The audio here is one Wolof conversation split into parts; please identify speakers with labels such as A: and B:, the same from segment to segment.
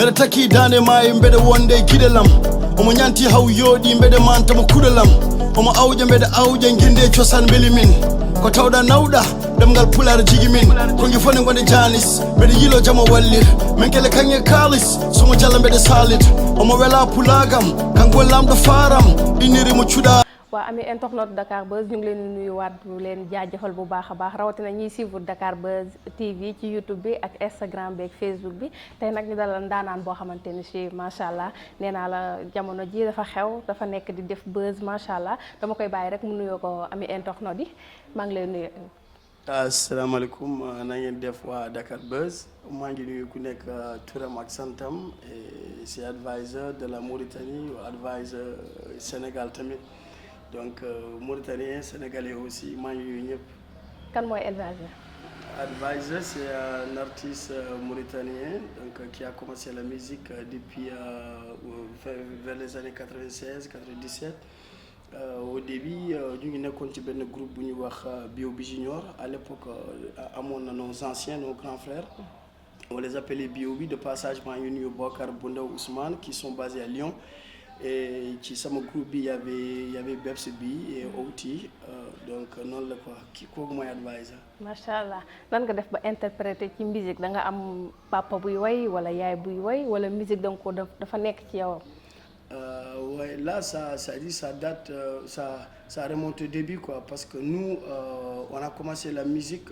A: Mbeɗe taki dande maayi mbeɗe wonde e giɗelam omo ñanti haw yooɗi mbeɗe mantamo kuɗelam omo awƴa mbeɗe awƴa guinde cosan beeli min ko tawɗa nawɗa ɗemgal pulaar jigi min kongi fone gonde janis mbeɗe yilo jamo wallir min kele kaŋŋe kalis somo jalla mbeɗe salit omo wela pulagam kanko lamɗo faram ɗinniri mo cuɗa.
B: waa ami internet Dakar Buzz ñu ngi leen di nuyuwaat bu leen jaajëfal bu baax a baax rawatina ñiy suivre Dakar Buzz TV ci YouTube bi ak Instagram bi ak Facebook bi tey nag ñu dalal ndaanaan boo xamante ni si macha allah nee naa la jamono ji dafa xew dafa nekk di def buzz macha allah dama koy bàyyi rek mu nuyoo ko ami internet yi maa ngi lay nuyu.
A: asalaamaaleykum na ngeen def waa Dakar Buzz maa ngi nuyu ku nekk turam ak santam c'est advisor de la Mauritanie advisor Sénégal tamit. Donc Mauritanien, Sénégalais aussi, maa ngi nuyu ñëpp.
B: Kan mooy Advisor? Advisor
A: c'est un artiste mauritanien donc qui a commencé la musique depuis vers les années 96-97. Au début ñu ngi nekkoon ci benn groupe bu ñuy wax B.O.B Junior à l'époque amoon na nos anciens nos grands frères. On les appelait B.O.B de passage maa ngi nuyu Bokar Bundaw Ousmane qui sont basés à Lyon. Et ci sama groupe bi y avait Beps bi et Outi donc noonu la quoi kii kooku mooy Advisor.
B: macha allah nan nga def ba interpréter ci musique da nga am papa buy woy wala yaay buy woy wala musique da nga ko dafa nekk ci yow.
A: Ouais, là ça date ça remonte au début quoi parce que nous on a commencé la musique.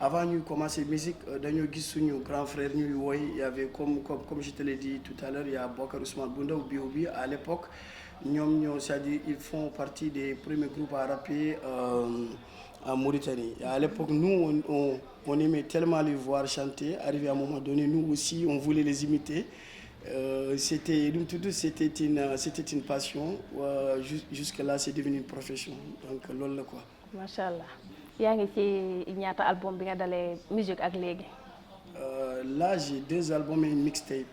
A: Avant ñu commencer musique dañoo gis suñu grand frère ñuy woy il y avait comme je te l'ai dit tout à l'heure il y a Bokar Ousmane Bundaw B.O.B à l'époque ñoom c'est-à-dire ils font partie des premiers groupes à rapper en Mauritanie. Et à l'époque nous on aimait tellement les voir chanter arrivé à un moment donné nous aussi on voulait les imiter. C'était une passion jusque là c'est devenu une profession donc loolu la quoi.
B: Macha allah. yaa ngi ci ñaata album bi nga dalee musique ak léegi.
A: Là j'ai 2 albums et une mixtape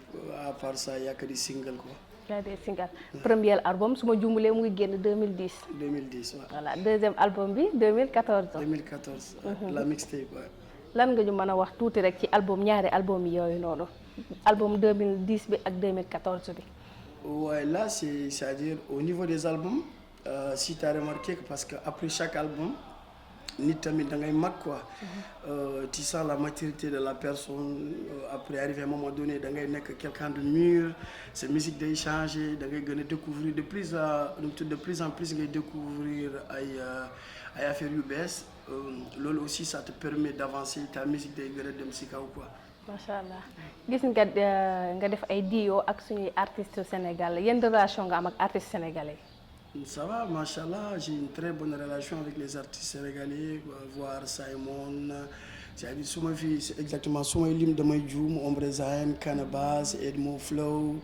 A: à part ça y a que des singles quoi.
B: y a des singles. Premier album su ma juumulee mu ngi génn 2010.
A: 2010 waaw.
B: voilà deuxième album bi 2014.
A: 2014 la mixtape waaw.
B: lan nga ñu mën a wax tuuti rek ci album ñaari album yooyu noonu album 2010 bi ak 2014 bi.
A: Ouais là c'est-à-dire au niveau des albums si tu as remarqué que parce que après chaque album. Nit tamit da ngay mag quoi tu sens la maturité de la personne après arrivé à un moment donné da ngay nekk quelqu'un de mûr sa musique day changer da ngay gën a découvrir de plus en plus ngay découvrir ay affaires yu bees loolu aussi ça te permet d'avancer ta musique day gën a dem ci kaw quoi.
B: macha allah gis nga def ay duo ak suñuy artistes sénégalais yan relation nga am ak artistes sénégalais.
A: Ça va, machallah, j'ai une très bonne relation avec les artistes sénégalais, voir Simon, c'est-à-dire suma fi c'est exactement sumay lim damay juum Ombre Zayn, Canabasse, Edmo Flow,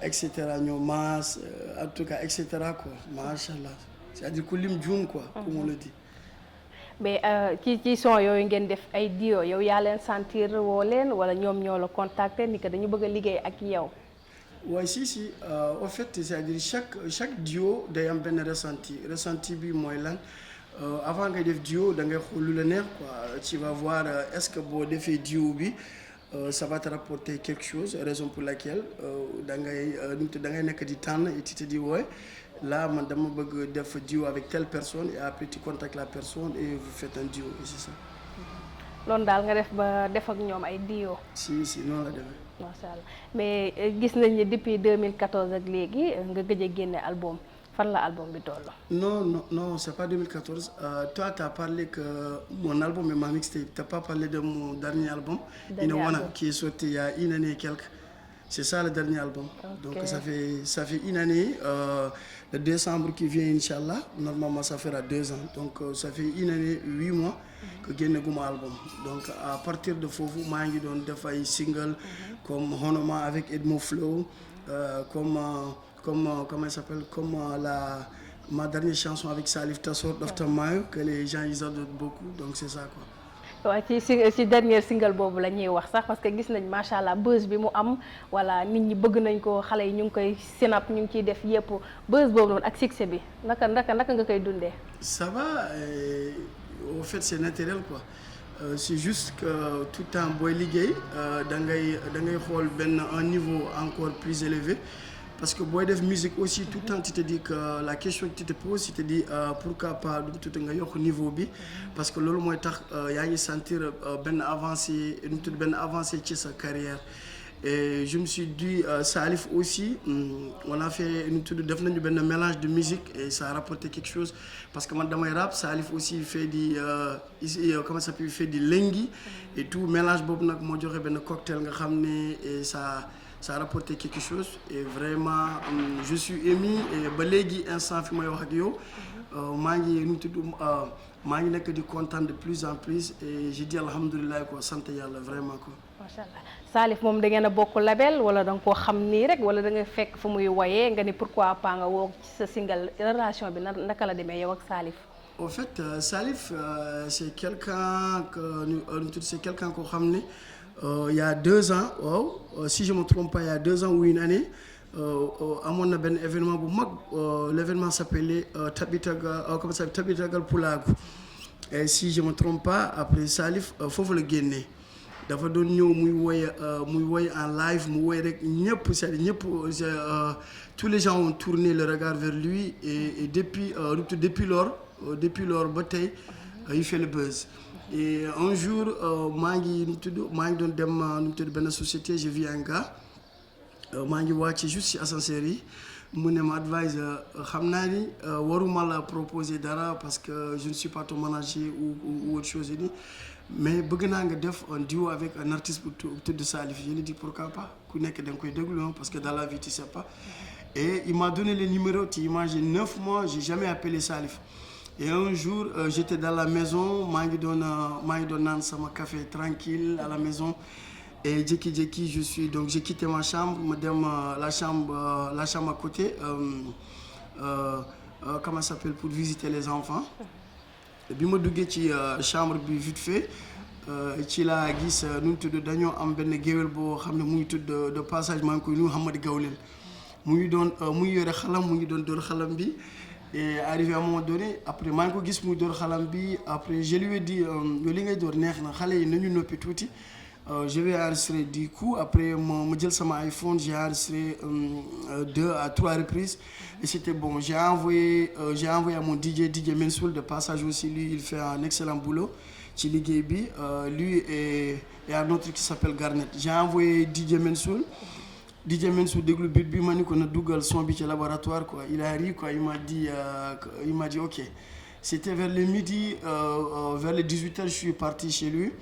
A: etc. ñoom Mass, en tout cas etc. quoi, machallah. C'est-à-dire ku lim juum quoi, comme on le dit.
B: mais ci son yooyu ngeen def ay duo yow yaa leen sentir woo leen wala ñoom ñoo la contacter ni que dañu bëgg a liggéey ak yow.
A: Ouais si en fait c'est-à-dire chaque duo day am benn ressenti bi mooy lan avant ngay def duo da ngay xool lu la neex quoi tu vas voir est-ce que boo defee duo bi ça va te rapporter quelque chose raison pour laquelle da ngay nekk di tànn et tu te dis ouais là man dama bëgg def duo avec telle personne et après tu contactes la personne et vous faites un duo et c'est ça.
B: loolu daal nga def ba def ak ñoom ay duo.
A: si noonu la demee.
B: macha allah mais gis nañ ni depuis 2014 ak léegi nga gëj a génne album fan la album bi toll.
A: non c'est pas 2014 toi t'as parlé que mon album est ma mixtape t'as pas parlé de mon dernier album. Inawana qui est sorti il y a une année et quelques. C'est ça le dernier album. Okay. Donc ça fait une année le décembre qui vient inchallah normalement ça fera 2 ans donc ça fait une année 8 mois que génnaguma album donc à partir de foofu maa ngi doon def ay single comme Honoma avec Edmo Flow comme comment il s'appelle comme ma dernière chanson avec Salif Tassor Dofta Mayo que les gens ils adorent beaucoup donc c'est ça quoi.
B: waaw ci dernier single boobu la ñuy wax sax parce que gis nañ macha allah buzz bi mu am wala nit ñi bëgg nañ ko xale yi ñu ngi koy sinap ñu ngi ciy def yépp buzz boobu noonu ak succès bi naka nga koy dundee.
A: Ça va au fait c'est naturel quoi c'est juste que tout le temps booy liggéey da ngay xool un niveau encore plus élevé. Parce que booy def musique aussi tout le temps tu te dis que la question que tu te poses tu te dis pourquoi pas du tudd nga yokk niveau bi parce que loolu mooy tax yaa ngi sentir benn avancée nu mu tudd benn avancée ci sa carrière. Et je me suis dit Salif aussi on a fait nu mu tudd def nañu benn mélange de musique et ça a rapporté quelque chose parce que man damay rap Salif aussi fait di comment ça s'appelle fait di lengi et tout mélange boobu nag moo joxe benn cocktail nga xam ne et ça a rapporté quelque chose et vraiment je suis ému et ba léegi instant fi may wax ak yow maa ngi nu mu tudd maa ngi nekk di kontaan de plus en plus et je dis alhamdulilah quoi sant yàlla vraiment quoi.
B: macha allah Salif moom da ngeen a bokk label wala da nga koo xam nii rek wala da nga fekk fu muy woyee nga ni pourquoi pas nga woo ci sa single relation bi naka la demee yow ak Salif.
A: au fait Salif c'est quelqu'un koo xam ne. Il y a 2 ans waaw si je me trompe pas il y a 2 ans ou une année amoon na benn événement bu mag l'événement s'appelait Tabitagal Pulaagu et si je me trompe pas après Salif foofu la génnee dafa doon ñëw muy woy en live mu woy rek ñëpp c'est-à-dire ñëpp tous les gens ont tourné le regard vers lui et depuis lors ba tey il fait le buzz. Et un jour maa ngi doon dem nu mu tudd benn société j'ai vu un gars maa ngi wàcc juste ci ascenseur yi mu ne ma advise xam naa ni waruma la proposer dara parce que je ne suis pas ton manager ou autre chose ni mais bëgg naa nga def un duo avec un artiste bu tudd Salif je lui dis pourquoi pas ku nekk da nga koy déglu parce que dans la vie tu sais pas et il m'a donné les numéros tu imagines 9 mois j'ai jamais appelé Salif. Et un jour j'étais dans la maison maa ngi doon naan sama café tranquille à la maison et jékki-jékki j'ai quitté ma chambre ma dem la chambre à côté comment ça s'appelle pour visiter les enfants bi ma duggee ci chambre bi vite fait ci laa gis nu mu tudd dañoo am benn géwél boo xam ne mu ngi tudd de passage maa ngi koy nuyu Hamadi Gawlel mu ngi yore xalam mu ngi doon dóor xalam bi. Et arrivé à un moment donné après maa ngi ko gis muy door xalam bi après je lui ai dit yow li ngay door neex na xale yi nañu noppi tuuti je vais enregistrer du coup après ma jël sama iPhone j'ai enregistré 2 à 3 reprises et c'était bon j'ai envoyé à mon DJ Mansoul de passage aussi lui il fait un excellent boulot ci liggéey bi lui et un autre qui s'appelle Garnet j'ai envoyé DJ Mansoul déglu beat bi ma ni ko na dugal son bi ci laboratoire quoi il a ri quoi il m'a dit ok c'était vers le midi vers les 18h je suis parti chez lui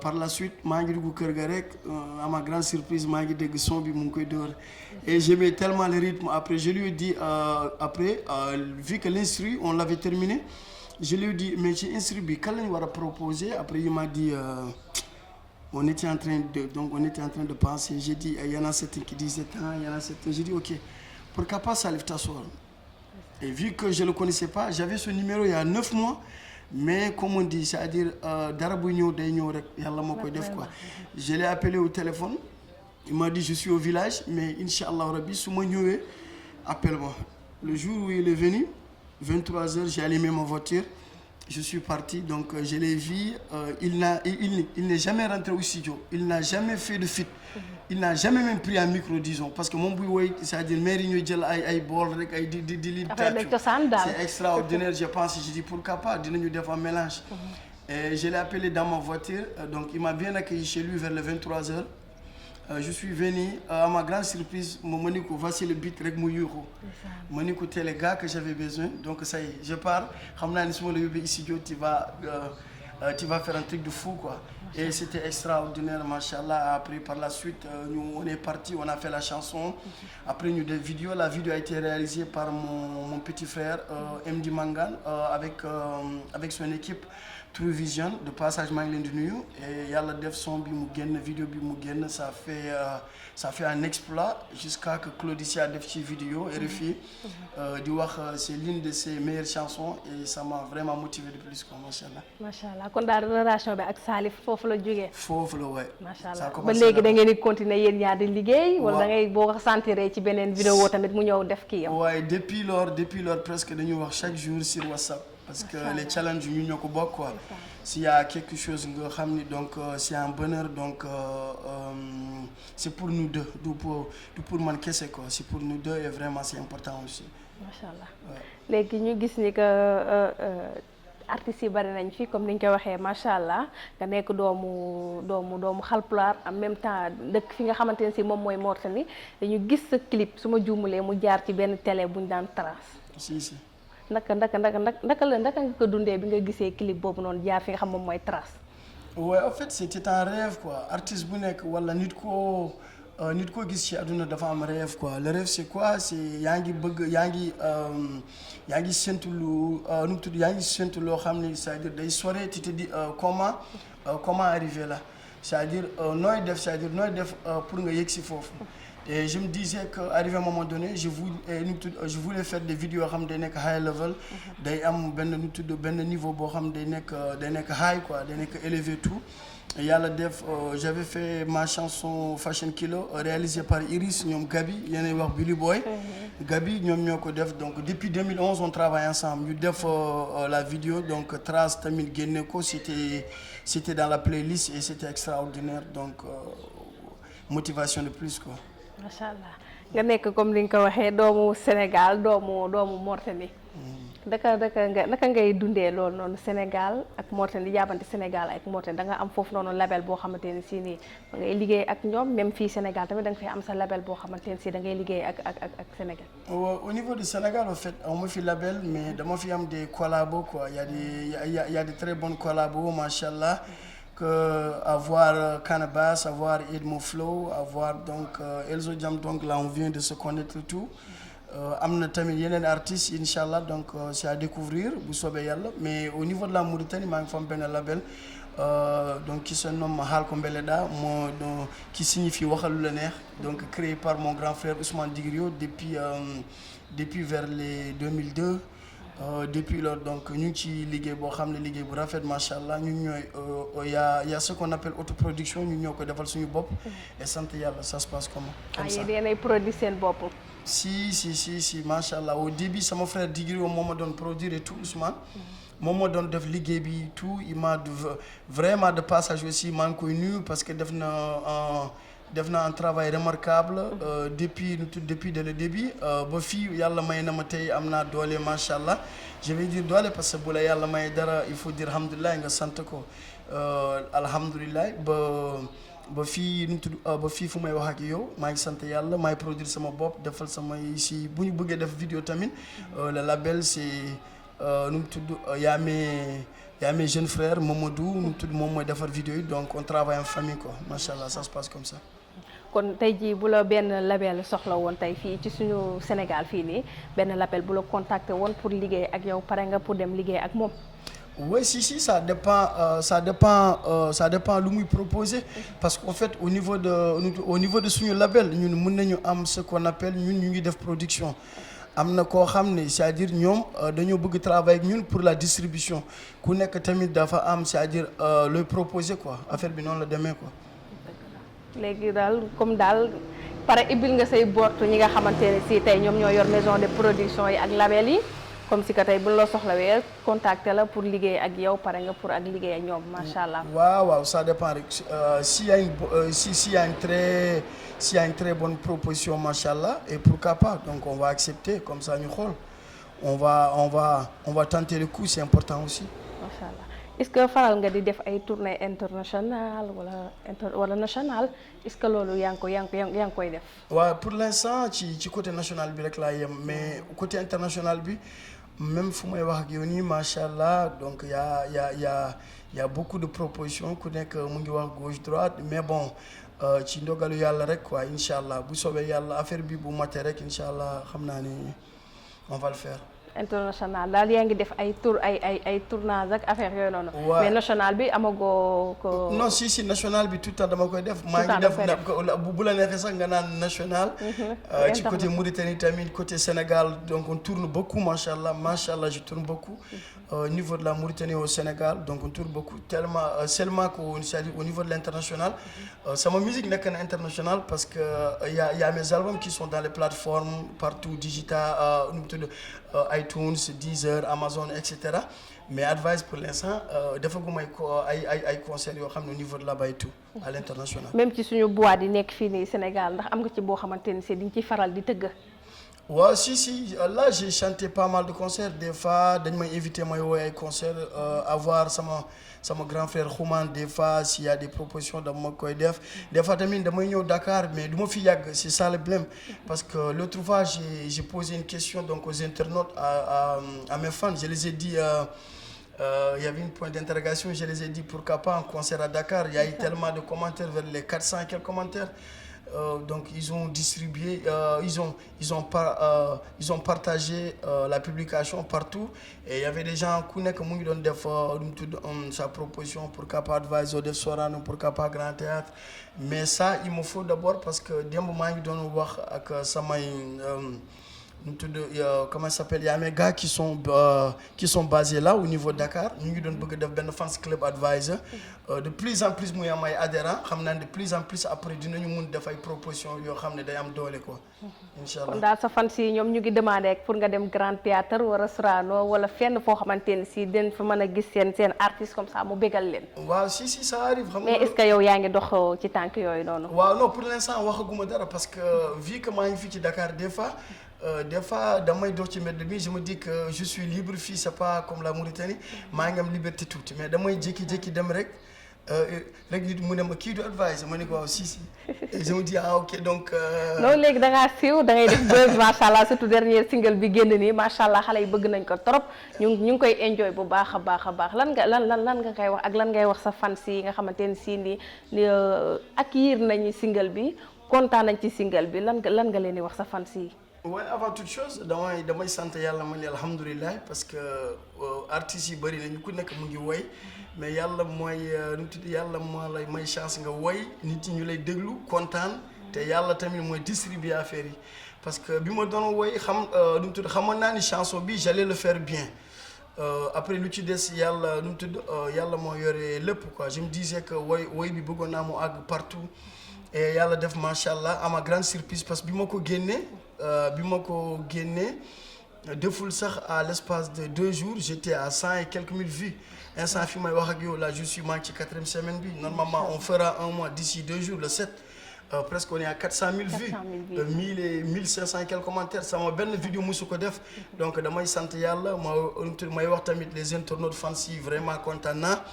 A: par la suite maa ngi dugg kër ga rek à ma grande surprise maa ngi dégg son bi mu ngi koy door et j'aimais tellement le rythme après je lui ai dit vu que l'instru on l'avait terminé je lui ai dit mais ci instru bi kan lañu war a proposer après il m'a dit on était en train de penser j'ai dit il y en a certains qui disaient il y en a certains j'ai dit ok pourquoi pas Salif t'asseoir et vu que je le connaissais pas j'avais ce numéro il y a 9 mois mais comme on dit c'est-à-dire dara buy ñëw day ñëw rek yàlla moo koy def quoi je l'ai appelé au téléphone il m'a dit je suis au village mais inchallah rabbi su ma ñëwee appelle-moi le jour où il est venu 23h j'ai allumé ma voiture je suis parti donc je l'ai vu il n'est jamais rentré au studio il n'a jamais fait de feat il n'a jamais même pris un micro disons parce que moom buy woy c'est-à-dire maire yi ñuy jël ay bool rek ay di li c'est extraordinaire je pense je dis pourquoi pas dinañu def un mélange et je l'ai appelé dans ma voiture donc il m'a bien accueilli chez lui vers les 23h je suis venu à ma grande surprise ma ni ko voici le beat rek mu yuuxu ma ni ko t'es le gars que j'avais besoin donc ça y est je pars xam naa ni su ma la yóbbee studio tu vas faire un truc de fou quoi et c'était extraordinaire machallah après par la suite on est parti on a fait la chanson après ñu def vidéo la vidéo a été réalisée par mon petit frère MD Mangan avec son équipe True Vision de passage maa ngi leen di nuyu et yàlla def son bi mu génn vidéo bi mu génn ça fait un exploit jusqu'à que Claudicia def ci vidéo RFI di wax c'est l'une de ses meilleures chansons et ça m'a vraiment motivé de plus quoi machallah.
B: machallah kon daal relation bi ak Salif foofu la jógee.
A: foofu la waay.
B: machallah ba léegi da ngeen di continuer yéen ñaar di liggéey. wala da ngay boo ko sentiree ci beneen vidéo tamit mu ñëw def kii yow.
A: waaye depuis lors presque dañuy wax chaque jour sur WhatsApp. parce que les challenges ñu ñoo ko bokk quoi. S'il y a quelque chose nga xam ni donc c'est un bonheur donc c'est pour nous deux du pour man kese quoi, c'est pour nous deux et vraiment c'est important aussi.
B: macha allah léegi ñu gis ni que artistes yi bari nañ fi comme ni ñu ko waxee macha allah nga nekk doomu Haalpulaar en même temps dëkk fi nga xamante ne si moom mooy Mauritanie dañu gis sa clip su ma juumulee mu jaar ci benn télé bu ñu daan Trace.
A: si.
B: naka nga ko dundee bi nga gisee clip boobu noonu jaar fi nga xam moom mooy Trace.
A: ouais en fait c'était un rêve quoi, artiste bu nekk wala nit koo gis ci àdduna dafa am rêve quoi. Le rêve c'est quoi? C'est yaa ngi séntu lu nu mu tudd yaa ngi séntu loo xam ne c'est-à-dire day sore tu te dis comment arriver là, c'est-à-dire nooy def pour nga yegg si foofu. Et je me disais qu'arrivé à un moment donné je voulais faire des vidéos yoo xam day nekk high level, day am benn niveau boo xam day nekk high quoi, day nekk élevé tout. Yàlla def j'avais fait ma chanson Fashion Kilo réalisée par Iris ñoom Gabi yéenay wax Billy Boy. Gabi ñoom ñoo ko def donc depuis 2011 on travaille ensemble ñu def la vidéo donc Trace tamit génne ko c'était dans la playlist et c'était extraordinaire donc motivation de plus quoi.
B: macha allah nga nekk comme li nga ko waxee doomu Sénégal doomu Mauritanie. naka ngay dundee loolu noonu Sénégal ak Mauritanie di jàppante Sénégal ak Mauritanie da nga am foofu noonu label boo xamante ne si nii da ngay liggéey ak ñoom même fii Sénégal tamit da nga fay am sa label boo xamante ne si da ngay liggéey ak Sénégal.
A: Au niveau du Sénégal en fait on me fait label mais dama fi am des collabos quoi, il y a des très bonnes collabos machallah. Avoir Canabasse, avoir Edmo Flow, avoir donc Elzo Jam, donc là on vient de se connaître tout. Am na tamit yeneen artistes inchallah donc c'est à découvrir bu soobee yàlla, mais au niveau de la Mauritanie maa ngi fa am benn label donc qui se nomme Halko Mbeleda qui signifie waxal lu la neex, donc créé par mon grand frère Ousmane Digrio depuis vers les 2002. Depuis lors donc ñu ngi ci liggéey boo xam ne liggéey bu rafet macha allah ñun ñooy y a ce qu'on appelle autoproduction ñun ñoo ko defal suñu bopp. Et sant yàlla ça se passe comment. comme ça
B: yéen ay produire seen bopp.
A: si macha allah au début sama frère Digiro moom ma doon produire et tout Ousmane. moom moo doon def liggéey bi tout il m'a vraiment de passage aussi maa ngi koy nuyu parce que def na un travail remarquable depuis le début ba fii yàlla may na ma tey am naa doole macha allah. Je vais dire doole parce que bu la yàlla may dara il faut dire alhamdulilah nga sant ko alhamdulilah ba fii ba fii fu may wax ak yow maa ngi sant yàlla maay produire sama bopp defal samay si bu ñu bëggee def vidéo tamit le label c'est nu mu tudd yaa mes jeunes frères Mamadou nu mu tudd moom mooy defar vidéo yi donc on travaille en famille quoi macha allah ça se passe comme ça.
B: kon tey jii bu la benn label soxla woon tey fii ci suñu Sénégal fii nii benn label bu la contacté woon pour liggéey ak yow pare nga pour dem liggéey ak moom.
A: Oui si ça dépend lu muy proposer parce qu'en fait au niveau de suñu label ñun mën nañu am ce qu'on appelle ñun ñu ngi def production. am na koo xam ne c'est-à-dire ñoom dañoo bëgg travailler ak ñun pour la distribution ku nekk tamit dafa am c'est-à-dire looy proposer quoi affaire bi noonu la demee quoi.
B: léegi daal comme daal pare ibil nga say boot ñi nga xamante ne si tey ñoom ñoo yor maison de production yi ak label yi comme si que tey buñ la soxlawee contacter la pour liggéey ak yow pare nga pour ak liggéey ak ñoom macha allah.
A: waaw ça dépend rek s'il y a une très bonne proposition macha allah et pourquoi pas donc on va accepter comme ça ñu xool on va tenter le coup c'est important aussi.
B: macha allah est-ce que faral nga di def ay tournées internationales wala nationales est-ce que loolu yaa ngi koy def.
A: waaw pour l'instant ci côté national bi rek laa yem mais côté international bi même fu may wax ak yow nii macha allah donc y a beaucoup de propositions ku nekk mu ngi wax gauche droite mais bon ci ndogalu yàlla rek quoi incha allah bu soobee yàlla affaire bi bu matee rek incha allah xam naa ni on va le faire.
B: international daal yaa ngi def ay tournage ak affaire yooyu noonu. mais national bi amagoo ko.
A: non si national bi tout le temps dama koy def. maa ngi def bu la neexee sax nga naan national. ci côté Mauritanie tamit côté Sénégal donc on tourne beaucoup macha allah je tourne beaucoup. Au niveau de la Mauritanie au Sénégal donc on tourne beaucoup seulement que c'est-à-dire au niveau de l'international sama musique nekk na international parce que y a mes albums qui sont dans les plateformes partout digital nu mu tudd iTunes Deezer Amazon etc. mais Advice pour l'instant defaguma ay concert yoo xam ne au niveau de là-bas et tout à l'international.
B: même ci suñu boîte yi nekk fii nii Sénégal ndax am nga ci boo xamante ni si diñ ciy faral di tëgg.
A: waaw si là j'ai chanté pas mal de concerts des fois dañ may invité may woy ay concerts avoir sama grand frère Xuman des fois s'il y a des propositions dama koy def des fois tamit damay ñëw Dakar mais du ma fi yàgg c'est ça le problème parce que l'autre fois j'ai posé une question donc aux internautes à mes fans je les ai dit il y avait une point d'interrogation je les ai dit pourquoi pas un concert à Dakar il y a eu tellement de commentaires vers les 400 et quelques commentaires. Donc ils ont distribué, ils ont partagé la publication partout et il y avait des gens qui mu ngi doon def sa proposition pourquoi pas Advice def Sorano pourquoi pas Grand Théâtre mais ça il me faut d'abord parce que démb maa ngi doon wax ak samay comment ça s'appelle il y a mes gars qui sont basés là au niveau de Dakar ñu ngi doon bëgg def benn fans club Advice de plus en plus muy am ay adhérents xam naa de plus en plus après dinañu mun def ay propositions yoo xam ne day am doole quoi. incha allah
B: kon daal sa fans yi ñoom ñu ngi demandé pour nga dem Grand Théâtre wala Sorano wala fenn foo xamante ne si den fa mën a gis seen artiste comme ça mu bégal leen.
A: waaw si ça arrive. xam nga
B: mais est-ce que yow yaa ngi dox ci tànk yooyu noonu.
A: waaw non pour l'instant waxaguma dara parce que vu que maa ngi fii ci Dakar des fois damay dox ci mbedd bi je me dis que je suis libre fii c'est pas comme la Mauritanie maa ngi am liberté tuuti mais damay jékki-jékki dem rek nit mu ne ma kii du Advice ma ne ko waaw si et je me dis ok donc.
B: loolu léegi da ngaa siiw da ngay def buzz macha allah surtout dernier single bi génn nii macha allah xale yi bëgg nañ ko trop ñu ngi koy enjoy bu baax a baax lan nga koy wax ak lan ngay wax sa fans yi nga xamante ne si ni accueillir nañu single bi kontaan nañ ci single bi lan nga leen di wax sa fans yi.
A: Ouais, avant toute chose damay sant yàlla ma ne alhamdulilah parce que artistes yi bëri nañu ku nekk mu ngi woy mais yàlla mooy nu mu tudd yàlla moo lay may chance nga woy nit ñi ñu lay déglu kontaan te yàlla tamit mooy distribuer affaire yi parce que bi ma doon woy nu mu tudd xamoon naa ni chanson bi j'allais le faire bien après lu ci des yàlla nu mu tudd yàlla moo yore lépp quoi je me disais que woy bi bëggoon naa mu àgg partout et yàlla def macha allah à ma grande surprise parce que bi ma ko génnee deful sax à l'espace de 2 jours j'étais à 100 et quelques mille vues instant fi may wax ak yow là je suis maa ngi ci 4e semaine bi normalement on fera un mois d'ici 2 jours le 7 presque on est à 400 000 vues 1000 et 1500 et quelques commentaires sama benn vidéo musu ko def donc damay sant yàlla may wax tamit les internautes fans yi vraiment kontaan naa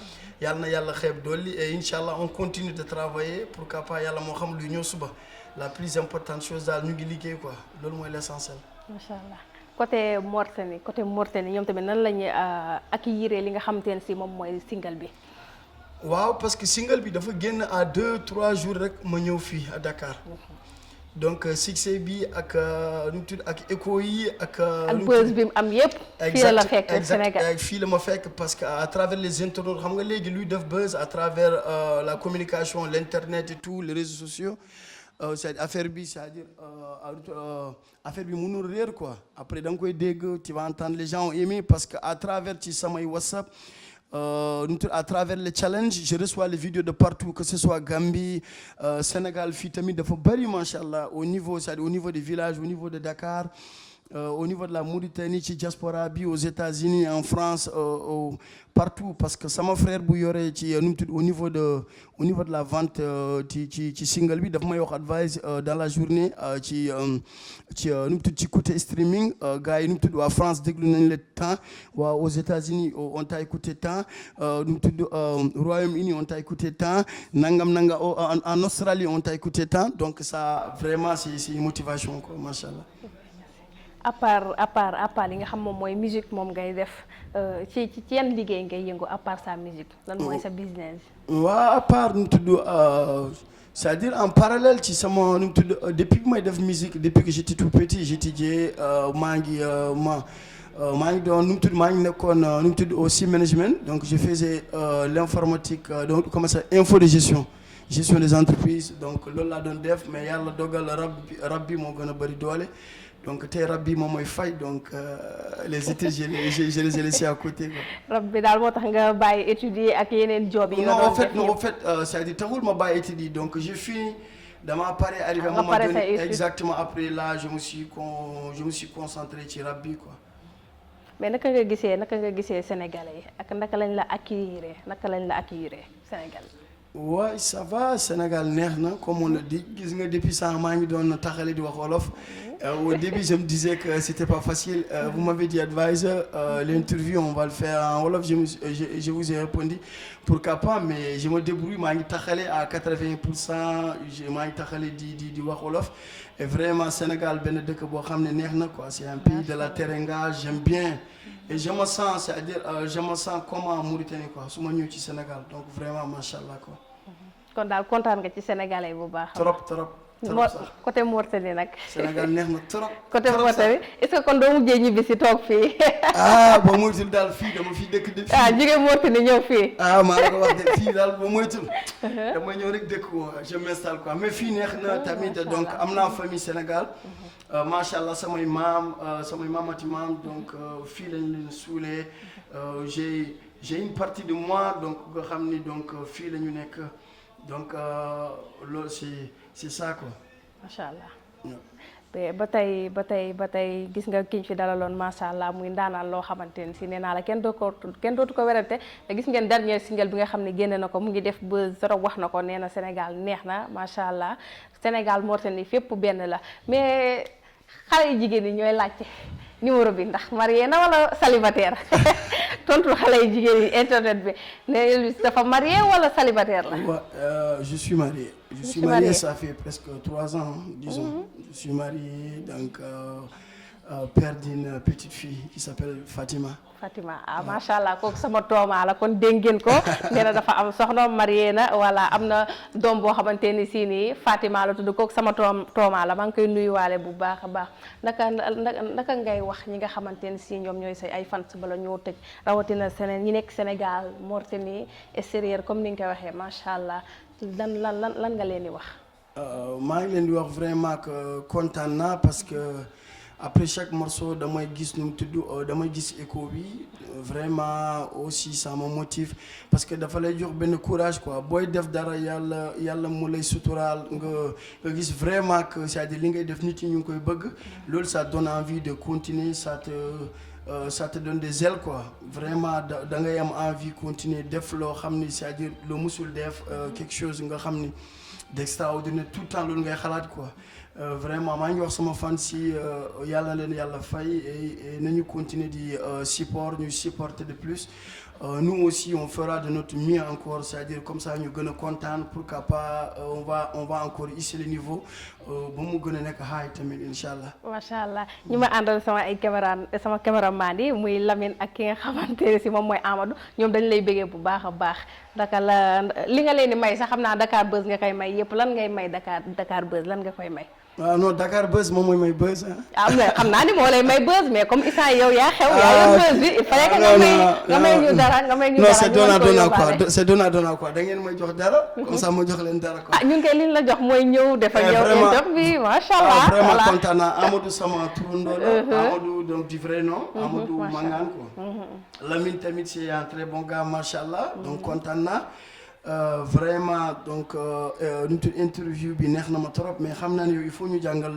A: yàlla na yàlla xeeb dolli et inchallah on continue de travailler pourquoi pas yàlla moo xam lu ñëw suba la plus importante chose daal ñu ngi liggéey quoi loolu mooy l'essentiel.
B: macha allah côté Mauritanie ñoom tamit nan la ñuy accueillir li nga xamante ne si moom mooy single bi.
A: waaw parce que single bi dafa génn à 2-3 jours rek ma ñëw fii à Dakar donc succès bi ak nu mu tudd ak écho yi ak.
B: buzz bi mu am yépp. fii la fekk Sénégal
A: fii la ma fekk parce que à travers les internautes xam nga léegi luy def buzz à travers la communication l'internet et tout les réseaux sociaux. c'est affaire bi c'est-à-dire affaire bi mënul réer quoi après da nga koy dégg tu vas entendre les gens ont aimé parce que à travers ci samay WhatsApp à travers les challenges je reçois les vidéos de partout que ce soit Gambie Sénégal fii tamit dafa bari machallah au niveau c'est-à-dire au niveau des villages au niveau de Dakar au niveau de la Mauritanie ci diaspora bi aux États-Unis en France partout parce que sama frère bu yore ci nu mu tudd au niveau de la vente ci single bi dafa may wax Advice dans la journée ci nu mu tudd ci côté streaming gars yi nu mu tudd waa France déglu nañ le temps waa aux États-Unis on t'a écouté temps nu mu tudd Royaume-Uni on t'a écouté temps nangam en Australie on t'a écouté temps donc ça vraiment c'est une motivation quoi machallah.
B: à part li nga xam moom mooy musique moom ngay def ci yenn liggéey ngay yëngu à part sa musique lan mooy sa business.
A: waaw à part nu mu tudd c'est-à-dire en parallèle ci sama nu mu tudd depuis que may def musique depuis que j'étais tout petit j'étudiais maa ngi doon nu mu tudd maa ngi nekkoon nu mu tudd aussi management donc je faisais l'informatique donc comment ça info de gestion des entreprises donc loolu laa doon def mais yàlla dogal rab bi moo gën a bari doole. donc tey rab bi moom mooy fay donc les études je les ai laissés à côté quoi.
B: rab bi daal moo tax nga bàyyi étudier ak yeneen job yi.
A: non en fait c'est-à-dire taxul ma bàyyi études yi donc j'ai fini dama pare arrivé à un moment donné exactement après là je me suis concentré ci rab bi quoi.
B: mais naka nga gisee sénégalais yi ak naka lañ la accueillir Sénégal.
A: Ouais, ça va, Sénégal neex na comme on le dit gis nga depuis ça maa ngi doon taxale di wax wolof. Au début je me disais que c'était pas facile. Vous m'avez dit advisor, l'interview on va le faire en wolof. Je vous ai répondu pourquoi pas, mais je me débrouille maa ngi taxale à 80%. Maa ngi taxale di wax wolof. Et vraiment Sénégal benn dëkk boo xam ne neex na quoi. C'est un pays de la teranga, j'aime bien. Et je me sens, c'est-à-dire je me sens comme en Mauritanie quoi su ma ñëw ci Sénégal donc vraiment machallah quoi.
B: kon daal kontaan nga ci sénégalais bu baax.
A: trop sax
B: côté Mauritanie nag.
A: Sénégal neex na trop.
B: côté Mauritanie est-ce que kon doo mujjee ñibbi si toog fii.
A: Ba moytul daal fii dama fi dëkk de.
B: Jóge Mauritanie ñëw fii.
A: Maa la ko wax de fii daal ba moytul. dama ñëw rek dëkk ko je m'installe quoi mais fii neex na tamit donc am naa famille Sénégal. Macha allah samay mamati maam donc fii lañ leen suulee j'ai une partie de moi donc nga xam ni donc fii la ñu nekk. Donc loolu c'est ça quoi.
B: macha allah. ba tey gis nga kiñ fi dalaloon macha allah muy ndaanaan loo xamante ne si nee naa la kenn dootu ko werante te gis ngeen dernier single bi nga xam ne génne na ko mu ngi def ba zéro wax na ko nee na Sénégal neex na macha allah Sénégal Mauritanie fépp benn la mais xale yu jigéen ñi ñooy laajte numéro bi ndax marié na wala célibataire tontu xale yu jigéen yi internet bi ne dafa marié wala célibataire la.
A: Je suis marié. Je suis marié, ça fait presque 3 ans, disons. Je suis marié, donc père d'une petite fille qui s'appelle Fatima. Macha
B: allah kooku sama tooma la kon dégg ngeen ko nee na dafa am soxna marié na wala am na doom boo xamante ni si nii Fatima la tudd kooku sama tooma la maa ngi koy nuyuwaale bu baax a baax naka ngay wax ñi nga xamante ni si ñoom ñooy say ay fans bala ñoo tëj rawatina ñi nekk Sénégal Mauritanie extérieur comme ni nga koy waxee macha allah lan nga leen di wax.
A: maa ngi leen di wax vraiment que kontaan naa parce que. Après chaque morceau damay gis nu mu tudd damay gis écho bi vraiment aussi ça me motive parce que dafa lay jox benn courage quoi booy def dara yàlla mu lay suturaal nga gis vraiment que c'est-à-dire li ngay def nit ñi ñu ngi koy bëgg loolu ça donne envie de continuer ça te donne des ailes quoi vraiment da ngay am envie continuer def loo xam ni c'est-à-dire loo musul def quelque chose nga xam ni d'extraordinaire tout le temps loolu ngay xalaat quoi. Vraiment maa ngi wax sama fan si yàlla leen yàlla fay et nañu continuer di supporter de plus nous aussi on fera de notre mieux encore c'est-à-dire comme ça ñu gën a kontaan pourquoi pas on va encore hisser le niveau ba mu gën a nekk high tamit incha allah.
B: macha allah ñi ma àndal sama caméraman yi muy Lamine ak ki nga xamante ne si moom mooy Amadou ñoom dañ lay bëggee bu baax a baax daka li nga leen di may sax xam naa Dakar Buzz nga koy may yëpp lan ngay may Dakar Buzz lan nga koy may.
A: Non Dakar Buzz moom mooy may buzz
B: mais xam naa ni moo lay may buzz mais comme Issa yow yaa xew yaa yor buzz bi il fallait que nga may ñu dara
A: non c'est donnant quoi da ngeen may jox dara comme ça ma jox leen dara quoi.
B: ñun kay liñ la jox mooy ñëw defal yow interview bi macha allah
A: vraiment kontaan naa Amadou sama turandoo la Amadou donc du vrai nom Amadou Mangane quoi. Lamine tamit c'est un très bon gars macha allah donc kontaan naa. Vraiment donc interview bi neex na ma trop mais xam naa ne yow il faut ñu jàngal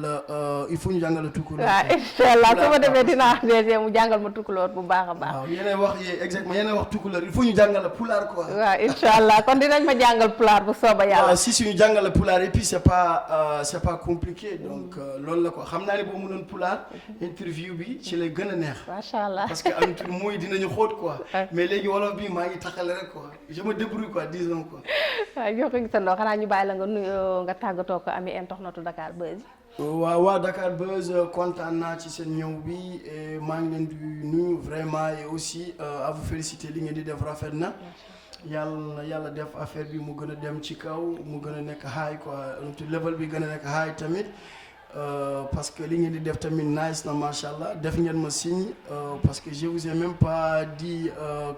A: la tukkuloor.
B: waaw incha allah su ma demee dinaa mu jàngal ma tukkuloor bu baax a baax.
A: waaw yéenay wax exactement yéenay wax tukkuloor il faut ñu jàngal la pulaar quoi.
B: waaw incha allah kon dinañ ma jàngal pulaar bu sooba yàlla.
A: si suñu jàngal la pulaar et puis c'est pas compliqué donc loolu la quoi xam naa ne boo mënoon pulaar interview bi ci lay gën a neex.
B: macha allah
A: parce que am tur mooy dinañu xóot quoi. mais léegi wolof bi maa ngi taxale rek quoi je me débrouille quoi disons.
B: waaw ñoo ko gisandoo xanaa ñu bàyyi la nga nuyoo nga tàggatoo ko ami internetu Dakar Buzz.
A: waaw Dakar Buzz kontaan naa ci seen ñëw bi maa ngi leen di nuyu vraiment et aussi à vous féliciter li ngeen di def rafet na. yàlla def affaire bi mu gën a dem ci kaw mu gën a nekk high quoi level bi gën a nekk high tamit parce que li ngeen di def tamit nice na macha allah def ngeen ma signe parce que je vous ai même pas dit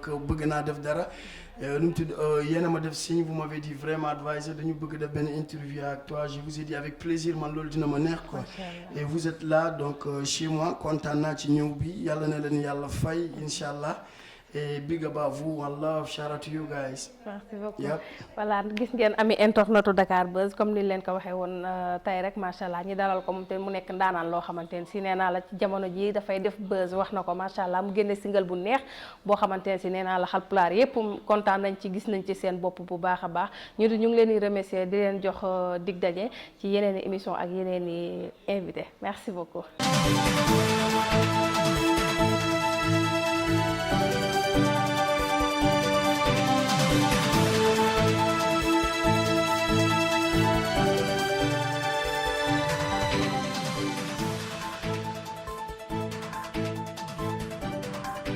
A: que bëgg naa def dara. nu mu tudd yéen a ma def signe vous m'avez dit vraiment advisor dañu bëgg def benn interview avec toi je vous ai dit avec plaisir man loolu dina ma neex quoi et vous êtes là donc chez moi kontaan naa ci ñëw bi yàlla na leen yàlla fay incha allah et big up à vous, one love, shout out to you guys.
B: merci beaucoup.
A: Yep.
B: voilà gis ngeen ami internetu Dakar Buzz comme ni leen ko waxee woon tey rek macha allah ñi dalal ko moom te mu nekk ndaanaan loo xamante ne si nee naa la ci jamono ji dafay def buzz wax na ko macha allah mu génne single bu neex boo xamante ne si nee naa la Haalpulaar yépp kontaan nañ ci gis nañ ci seen bopp bu baax a baax ñu ngi leen di remercier di leen jox dig daje ci yeneen i émission ak yeneen i invité merci beaucoup.